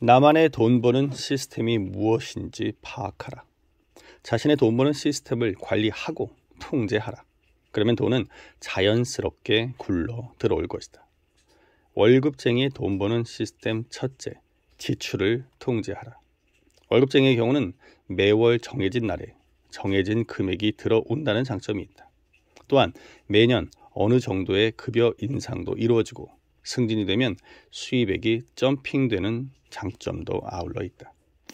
나만의 돈 버는 시스템이 무엇인지 파악하라. 자신의 돈 버는 시스템을 관리하고 통제하라. 그러면 돈은 자연스럽게 굴러 들어올 것이다. 월급쟁이의 돈 버는 시스템 첫째, 지출을 통제하라. 월급쟁이의 경우는 매월 정해진 날에 정해진 금액이 들어온다는 장점이 있다. 또한 매년 어느 정도의 급여 인상도 이루어지고 승진이 되면 수입액이 점핑되는 장점도 아울러 있다.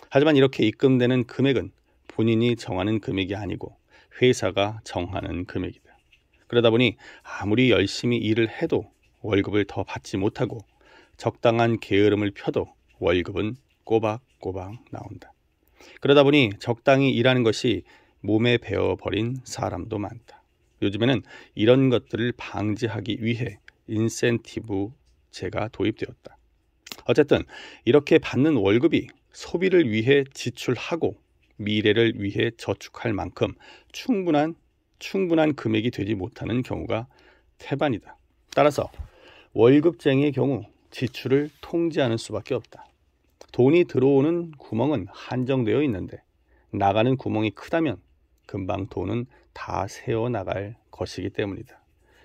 하지만 이렇게 입금되는 금액은 본인이 정하는 금액이 아니고 회사가 정하는 금액이다. 그러다 보니 아무리 열심히 일을 해도 월급을 더 받지 못하고 적당한 게으름을 펴도 월급은 꼬박꼬박 나온다. 그러다 보니 적당히 일하는 것이 몸에 배어버린 사람도 많다. 요즘에는 이런 것들을 방지하기 위해 인센티브제가 도입되었다. 어쨌든 이렇게 받는 월급이 소비를 위해 지출하고 미래를 위해 저축할 만큼 충분한 금액이 되지 못하는 경우가 태반이다. 따라서 월급쟁이의 경우 지출을 통제하는 수밖에 없다. 돈이 들어오는 구멍은 한정되어 있는데 나가는 구멍이 크다면 금방 돈은 다 새어나갈 것이기 때문이다.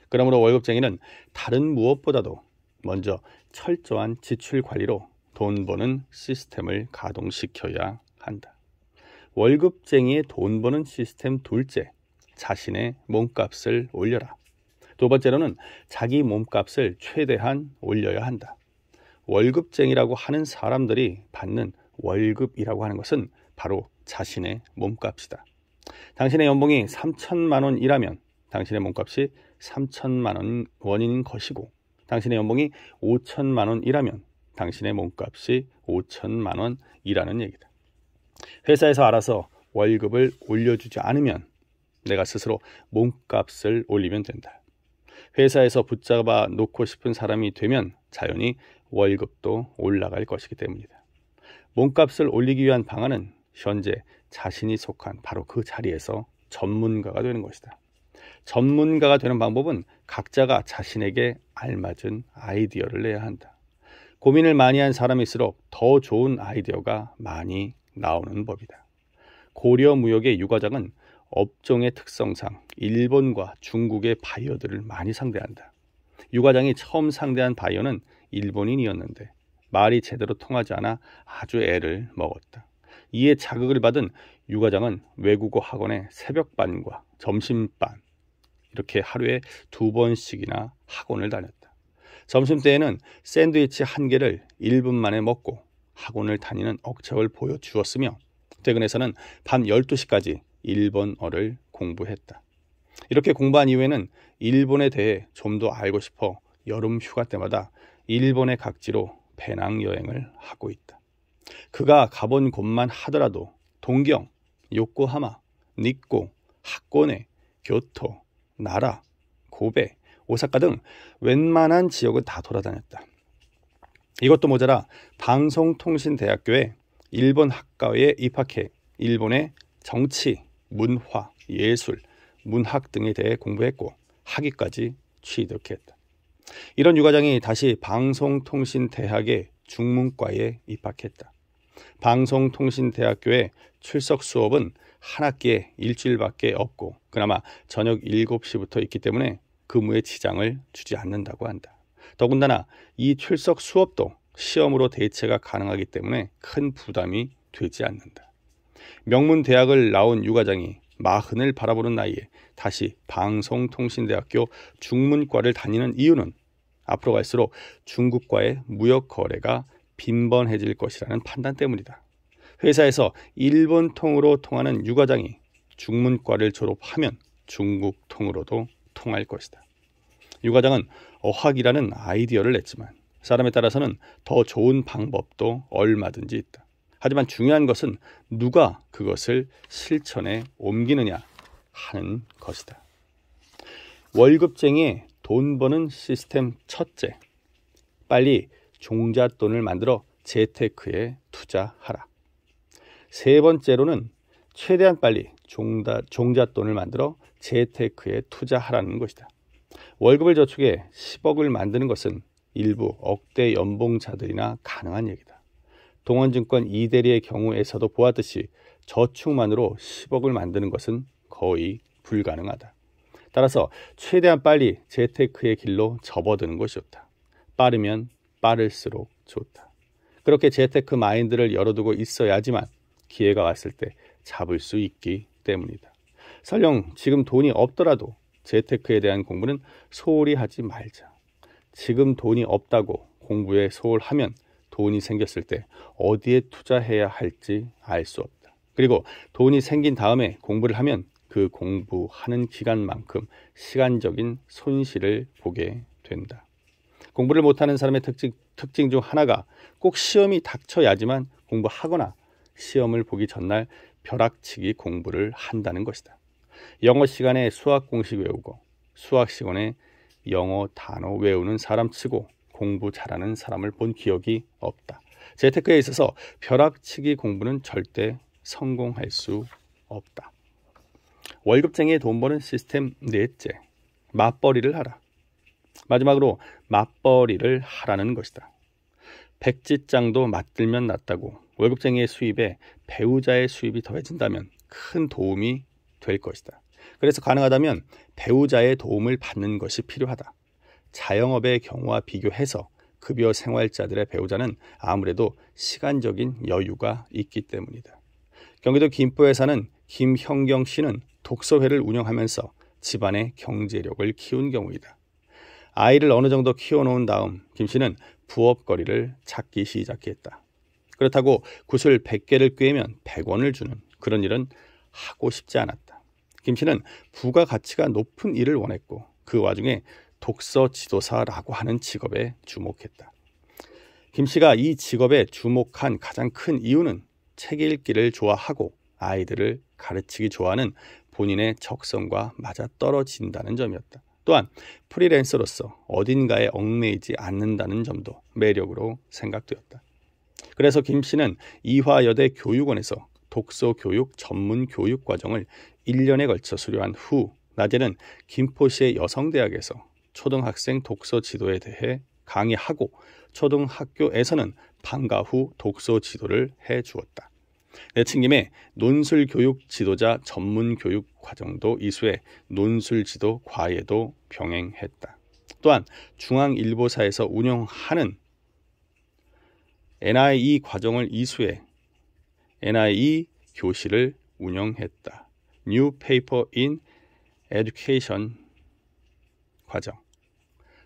그러므로 월급쟁이는 다른 무엇보다도 먼저 철저한 지출 관리로 돈 버는 시스템을 가동시켜야 한다. 월급쟁이의 돈 버는 시스템 둘째, 자신의 몸값을 올려라. 두 번째로는 자기 몸값을 최대한 올려야 한다. 월급쟁이라고 하는 사람들이 받는 월급이라고 하는 것은 바로 자신의 몸값이다. 당신의 연봉이 3천만 원이라면 당신의 몸값이 3천만 원인 것이고, 당신의 연봉이 5천만 원이라면 당신의 몸값이 5천만 원이라는 얘기다. 회사에서 알아서 월급을 올려주지 않으면 내가 스스로 몸값을 올리면 된다. 회사에서 붙잡아 놓고 싶은 사람이 되면 자연히 월급도 올라갈 것이기 때문이다. 몸값을 올리기 위한 방안은 현재 자신이 속한 바로 그 자리에서 전문가가 되는 것이다. 전문가가 되는 방법은 각자가 자신에게 알맞은 아이디어를 내야 한다. 고민을 많이 한 사람일수록 더 좋은 아이디어가 많이 나오는 법이다. 고려 무역의 유과장은 업종의 특성상 일본과 중국의 바이어들을 많이 상대한다. 유과장이 처음 상대한 바이어는 일본인이었는데 말이 제대로 통하지 않아 아주 애를 먹었다. 이에 자극을 받은 유과장은 외국어 학원에 새벽반과 점심반 이렇게 하루에 2번씩이나 학원을 다녔다. 점심때에는 샌드위치 1개를 1분 만에 먹고 학원을 다니는 억척을 보여주었으며 퇴근해서는 밤 12시까지 일본어를 공부했다. 이렇게 공부한 이후에는 일본에 대해 좀 더 알고 싶어 여름 휴가 때마다 일본의 각지로 배낭여행을 하고 있다. 그가 가본 곳만 하더라도 동경, 요코하마, 니꼬, 하코네, 교토, 나라, 고베, 오사카 등 웬만한 지역을 다 돌아다녔다. 이것도 모자라 방송통신대학교에 일본 학과에 입학해 일본의 정치, 문화, 예술, 문학 등에 대해 공부했고 학위까지 취득했다. 이런 유과장이 다시 방송통신대학의 중문과에 입학했다. 방송통신대학교의 출석 수업은 한 학기에 일주일밖에 없고 그나마 저녁 7시부터 있기 때문에 근무에 지장을 주지 않는다고 한다. 더군다나 이 출석 수업도 시험으로 대체가 가능하기 때문에 큰 부담이 되지 않는다. 명문 대학을 나온 유과장이 40을 바라보는 나이에 다시 방송통신대학교 중문과를 다니는 이유는 앞으로 갈수록 중국과의 무역 거래가 빈번해질 것이라는 판단 때문이다. 회사에서 일본통으로 통하는 유과장이 중문과를 졸업하면 중국통으로도 통할 것이다. 유과장은 어학이라는 아이디어를 냈지만 사람에 따라서는 더 좋은 방법도 얼마든지 있다. 하지만 중요한 것은 누가 그것을 실천에 옮기느냐 하는 것이다. 월급쟁이의 돈 버는 시스템 첫째, 빨리 종잣돈을 만들어 재테크에 투자하라. 세 번째로는 최대한 빨리 종잣돈을 만들어 재테크에 투자하라는 것이다. 월급을 저축해 10억을 만드는 것은 일부 억대 연봉자들이나 가능한 얘기다. 동원증권 이대리의 경우에서도 보았듯이 저축만으로 10억을 만드는 것은 거의 불가능하다. 따라서 최대한 빨리 재테크의 길로 접어드는 것이 좋다. 빠르면 빠를수록 좋다. 그렇게 재테크 마인드를 열어두고 있어야지만 기회가 왔을 때 잡을 수 있기 때문이다. 설령 지금 돈이 없더라도 재테크에 대한 공부는 소홀히 하지 말자. 지금 돈이 없다고 공부에 소홀하면 돈이 생겼을 때 어디에 투자해야 할지 알 수 없다. 그리고 돈이 생긴 다음에 공부를 하면 그 공부하는 기간만큼 시간적인 손실을 보게 된다. 공부를 못하는 사람의 특징 중 하나가 꼭 시험이 닥쳐야지만 공부하거나 시험을 보기 전날 벼락치기 공부를 한다는 것이다. 영어 시간에 수학 공식 외우고 수학 시간에 영어 단어 외우는 사람 치고 공부 잘하는 사람을 본 기억이 없다. 재테크에 있어서 벼락치기 공부는 절대 성공할 수 없다. 월급쟁이의 돈 버는 시스템 넷째, 맞벌이를 하라. 마지막으로 맞벌이를 하라는 것이다. 백지장도 맞들면 낫다고 월급쟁이의 수입에 배우자의 수입이 더해진다면 큰 도움이 될 것이다. 그래서 가능하다면 배우자의 도움을 받는 것이 필요하다. 자영업의 경우와 비교해서 급여 생활자들의 배우자는 아무래도 시간적인 여유가 있기 때문이다. 경기도 김포에 사는 김형경 씨는 독서회를 운영하면서 집안의 경제력을 키운 경우이다. 아이를 어느 정도 키워놓은 다음 김 씨는 부업거리를 찾기 시작했다. 그렇다고 굿을 100개를 꿰면 100원을 주는 그런 일은 하고 싶지 않았다. 김 씨는 부가가치가 높은 일을 원했고 그 와중에 독서 지도사라고 하는 직업에 주목했다. 김 씨가 이 직업에 주목한 가장 큰 이유는 책 읽기를 좋아하고 아이들을 가르치기 좋아하는 본인의 적성과 맞아떨어진다는 점이었다. 또한 프리랜서로서 어딘가에 얽매이지 않는다는 점도 매력으로 생각되었다. 그래서 김 씨는 이화여대 교육원에서 독서교육 전문 교육과정을 1년에 걸쳐 수료한 후 낮에는 김포시의 여성대학에서 초등학생 독서 지도에 대해 강의하고 초등학교에서는 방과 후 독서 지도를 해주었다. 내친김에 논술교육 지도자 전문교육 과정도 이수해 논술지도 과외도 병행했다. 또한 중앙일보사에서 운영하는 NIE 과정을 이수해 NIE 교실을 운영했다. New Paper in Education 과정.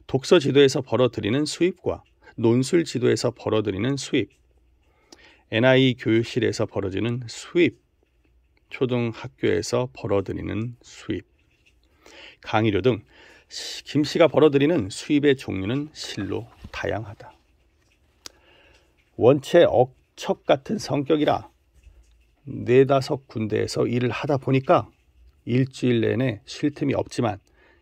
독서 지도에서 벌어들이는 수입과 논술 지도에서 벌어들이는 수입, NIE 교실에서 벌어지는 수입, 초등학교에서 벌어들이는 수입, 강의료 등 김 씨가 벌어들이는 수입의 종류는 실로 다양하다. 원체 억척 같은 성격이라 4-5 군데에서 일을 하다 보니까 일주일 내내 쉴 틈이 없지만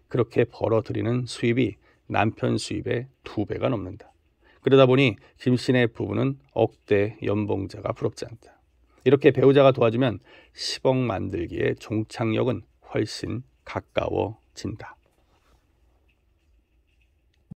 그렇게 벌어들이는 수입이 남편 수입의 2배가 넘는다. 그러다 보니 김 씨네 부부는 억대 연봉자가 부럽지 않다. 이렇게 배우자가 도와주면 10억 만들기의 종착역은 훨씬 가까워진다.